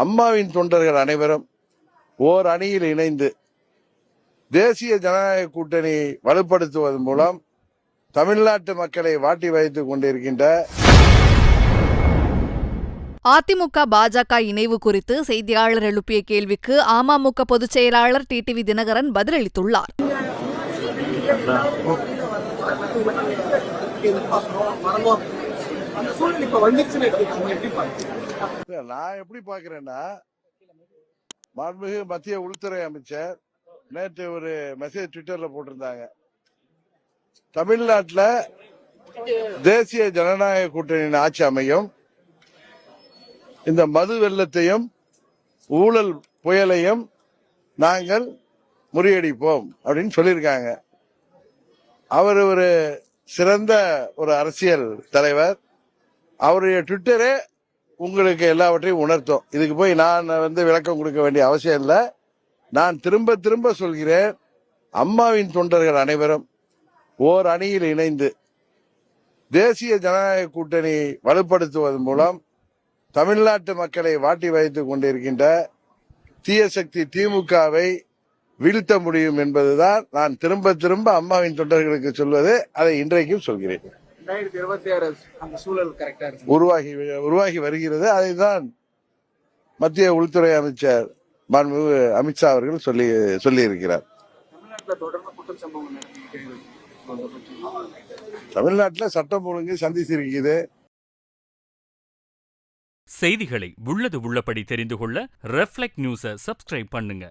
அம்மாவின் தொண்டர்கள் அனைவரும் ஓர் அணியில் இணைந்து தேசிய ஜனநாயக கூட்டணி வலுப்படுத்துவதன் மூலம் தமிழ்நாட்டு மக்களை வாட்டி வைத்துக் கொண்டிருக்கின்ற அதிமுக பாஜக இணைவு குறித்து செய்தியாளர் எழுப்பிய கேள்விக்கு அமமுக பொதுச் செயலாளர் டிடிவி தினகரன் பதிலளித்துள்ளார். நான் எப்படி பாக்குறேன்னா, மாண்புமிகு மத்திய உள்துறை அமைச்சர் நேற்று ஒரு மெசேஜ் ட்விட்டர்ல போட்டிருந்தாங்க. தமிழ்நாட்டில் தேசிய ஜனநாயக கூட்டணியின் ஆட்சி அமையும், இந்த மது வெள்ளத்தையும் ஊழல் புயலையும் நாங்கள் முறியடிப்போம் அப்படின்னு சொல்லியிருக்காங்க. அவர் ஒரு சிறந்த ஒரு அரசியல் தலைவர். அவருடைய ட்விட்டரே உங்களுக்கு எல்லாவற்றையும் உணர்த்தும். இதுக்கு போய் நான் விளக்கம் கொடுக்க வேண்டிய அவசியம் இல்லை. நான் திரும்ப திரும்ப சொல்கிறேன், அம்மாவின் தொண்டர்கள் அனைவரும் ஓர் அணியில் இணைந்து தேசிய ஜனநாயக கூட்டணி வலுப்படுத்துவதன் மூலம் தமிழ்நாட்டு மக்களை வாட்டி வைத்துக் கொண்டிருக்கின்ற தீய சக்தி திமுகவை வீழ்த்த முடியும் என்பதுதான் நான் திரும்ப திரும்ப அம்மாவின் தொண்டர்களுக்கு சொல்வது. அதை இன்றைக்கும் சொல்கிறேன். உருவாகி வருகிறது. அதைதான் மத்திய உள்துறை அமைச்சர் மாண்புமிகு அமித்ஷா அவர்கள் சொல்லி இருக்கிறார். தமிழ்நாட்டில் சட்டம் ஒழுங்கு சந்திச்சிருக்குது. செய்திகளை உள்ளது உள்ளபடி தெரிந்து கொள்ள ரெஃப்ளெக்ட் நியூஸை சப்ஸ்கிரைப் பண்ணுங்க.